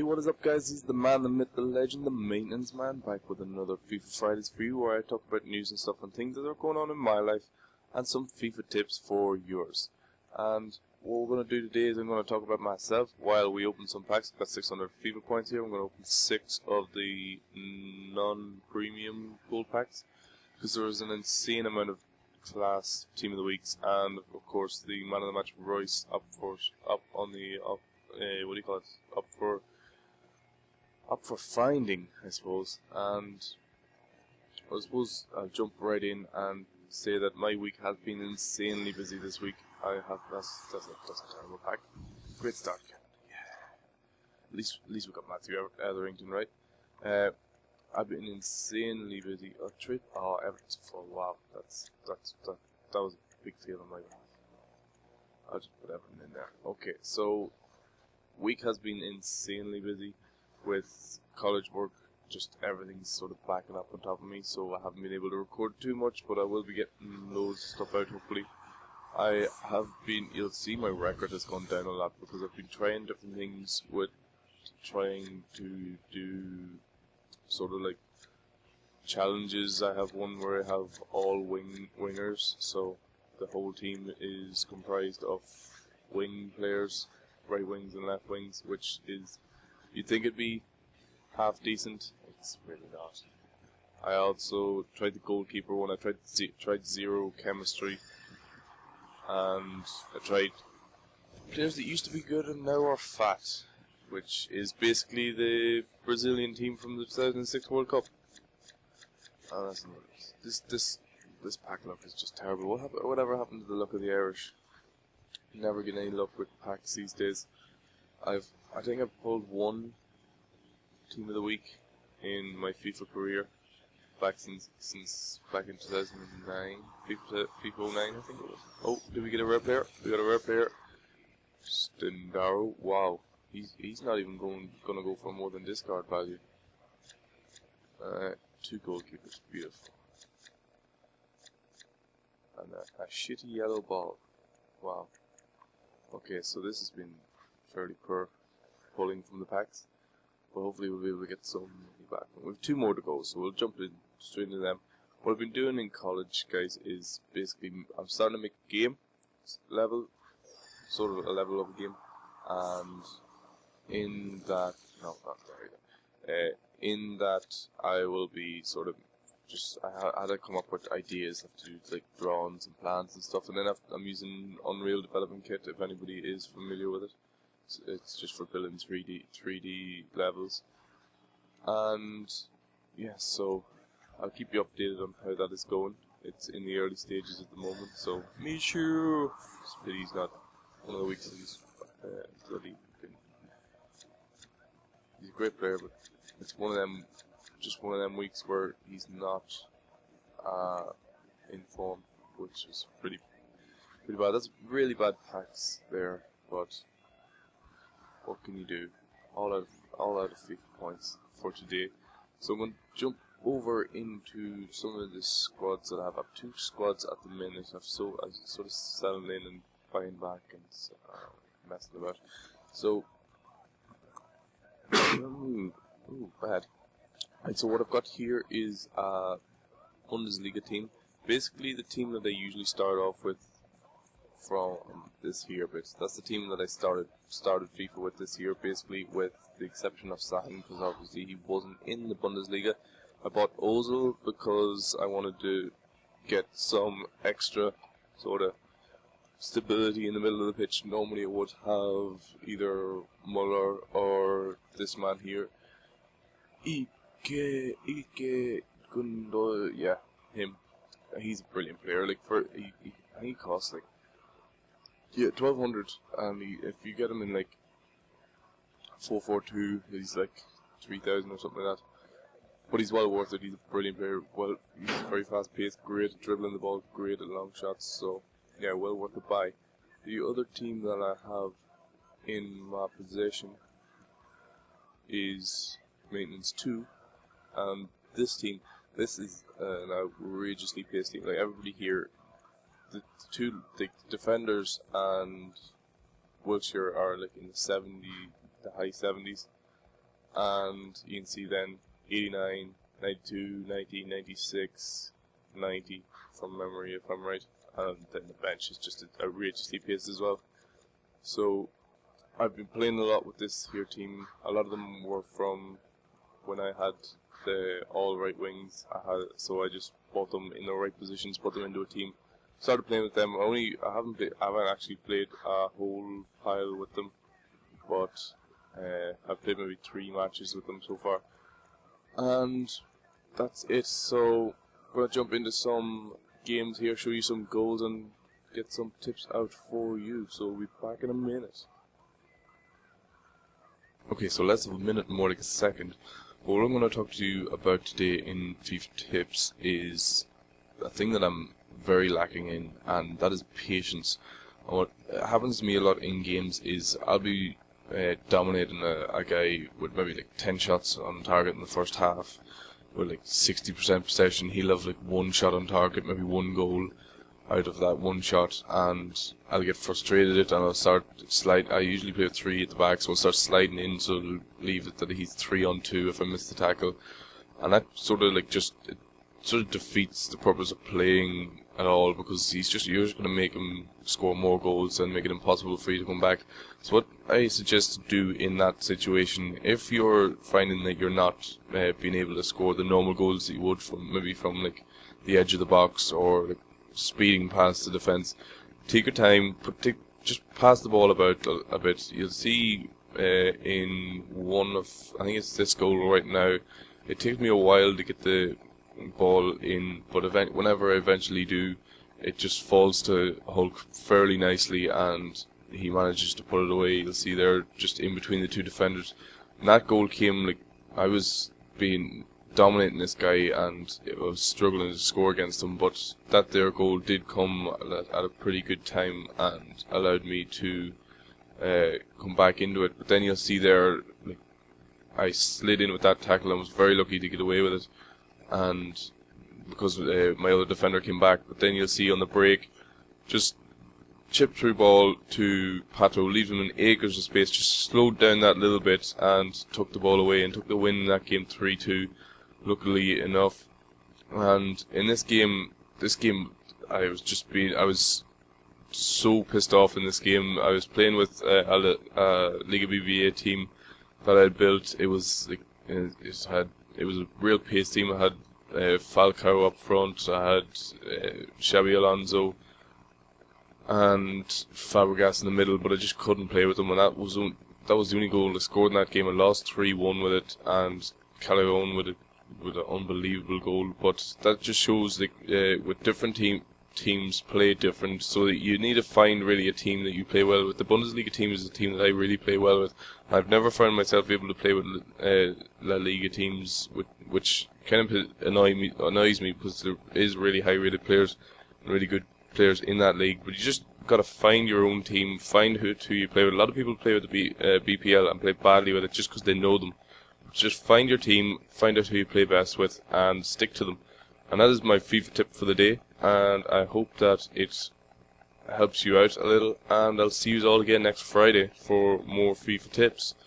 what is up, guys? He's the man, the myth, the legend, the maintenance man, back with another FIFA Fridays for you, where I talk about news and stuff and things that are going on in my life, and some FIFA tips for yours. And what we're going to do today is I'm going to talk about myself while we open some packs. I've got 600 FIFA points here. I'm going to open 6 of the non-premium gold packs, because there was an insane amount of class team of the weeks, and of course the man of the match Royce up for finding, I suppose. And I suppose I'll jump right in and say that my week has been insanely busy this week. That's a terrible pack. Great start, yeah. At least we got Matthew Etherington right. I've been insanely busy. Everton's full. Wow, that was a big fail on my behalf. I'll just put Everton in there. Okay, so week has been insanely busy with college work. Just everything's sort of backing up on top of me, so I haven't been able to record too much, but I will be getting loads of stuff out hopefully. You'll see my record has gone down a lot because I've been trying different things with trying to do sort of like challenges. I have one where I have all wingers, so the whole team is comprised of wing players, right wings and left wings, which is, you'd think it'd be half decent. It's really not. I also tried the goalkeeper one. I tried zero chemistry, and I tried players that used to be good and now are fat, which is basically the Brazilian team from the 2006 World Cup. This pack luck is just terrible. Whatever happened to the luck of the Irish? Never get any luck with packs these days. I think I've pulled one team of the week in my FIFA career back since back in 2009, FIFA 09 I think it was. Oh, did we get a rare player? We got a rare player. Stendaro. Wow, he's not even gonna go for more than discard value. 2 goalkeepers, beautiful. And a shitty yellow ball. Wow. Okay, so this has been fairly poor pulling from the packs, but hopefully we'll be able to get some back. We have 2 more to go, so we'll jump straight into them. What I've been doing in college, guys, is basically I'm starting to make a game level, sort of a level of a game, and in that, no, not there. In that I will be sort of I had to come up with ideas, have to do like drawings and plans and stuff, and then I'm using Unreal Development Kit if anybody is familiar with it. It's just for building 3D levels, and yeah, so I'll keep you updated on how that is going. It's in the early stages at the moment, so Mishu, it's a pity he's not one of the weeks he's bloody been. He's a great player, but it's one of them weeks where he's not in form, which is pretty bad. That's really bad packs there, but what can you do? All out of FIFA points for today. So I'm going to jump over into some of the squads that I have. I have 2 squads at the minute. I'm sort of selling in and buying back and messing about. So, ooh, bad. And so what I've got here is a Bundesliga team. Basically the team that I usually start off with from this year, but that's the team that I started FIFA with this year, basically with the exception of Sahin, because obviously he wasn't in the Bundesliga. I bought Ozil because I wanted to get some extra sort of stability in the middle of the pitch. Normally it would have either Muller or this man here, Ike Gundogan, yeah, him. He's a brilliant player. Like I think he costs like 1,200, and if you get him in like 4-4-2, he's like 3,000 or something like that. But he's well worth it. He's a brilliant player. Well, he's very fast paced, great at dribbling the ball, great at long shots. So yeah, well worth a buy. The other team that I have in my possession is Maintenance 2. And this team, this is an outrageously paced team. Like everybody here, the defenders and Wiltshire are like in the high 70s, and you can see then 89, 92, 90, 96, 90 from memory if I'm right, and then the bench is just outrageously paced as well. So I've been playing a lot with this here team. A lot of them were from when I had the all right wings. So I just bought them in the right positions, put them into a team. Started playing with them. I haven't actually played a whole pile with them, but I've played maybe 3 matches with them so far, and that's it. So I'm gonna jump into some games here, show you some goals, and get some tips out for you. So we'll be back in a minute. Okay, so less of a minute, more like a second. What I'm going to talk to you about today in FIFA tips is a thing that I'm very lacking in, and that is patience. And what happens to me a lot in games is I'll be dominating a guy with maybe like 10 shots on target in the first half, with like 60% possession. He'll have like 1 shot on target, maybe 1 goal out of that 1 shot, and I'll get frustrated and I'll start slide. I usually play with 3 at the back, so I'll start sliding in, so it'll leave it that he's 3 on 2 if I miss the tackle, and that sort of defeats the purpose of playing at all, because you're just going to make him score more goals and make it impossible for you to come back. So what I suggest to do in that situation, if you're finding that you're not being able to score the normal goals that you would from like the edge of the box or like speeding past the defence, take your time, just pass the ball about a bit. You'll see in one of, I think it's this goal right now, it takes me a while to get the ball in, but whenever I eventually do, it just falls to Hulk fairly nicely, and he manages to put it away. You'll see there, just in between the 2 defenders. And that goal came, like, I was dominating this guy and I was struggling to score against him, but that there goal did come at a pretty good time and allowed me to come back into it. But then you'll see there, like, I slid in with that tackle and was very lucky to get away with it, and because my other defender came back. But then you'll see on the break, just chip through ball to Pato, leaves him in acres of space, just slowed down that little bit and took the ball away and took the win in that game 3-2. Luckily enough. And in this game I was so pissed off in this game. I was playing with a Liga BBA team that I had built. It was like it was a real pace team. I had Falcao up front, I had Xabi Alonso and Fabregas in the middle, but I just couldn't play with them, and that was the only goal I scored in that game. I lost 3-1 with it, and Callejon with an unbelievable goal. But that just shows that with different teams play different, so that you need to find really a team that you play well with. The Bundesliga team is a team that I really play well with. I've never found myself able to play with La Liga teams, which kind of annoys me, because there is really high rated players and really good players in that league. But you just got to find your own team, find who you play with. A lot of people play with the BPL and play badly with it just because they know them. Just find your team, find out who you play best with, and stick to them. And that is my FIFA tip for the day, and I hope that it helps you out a little, and I'll see you all again next Friday for more FIFA tips.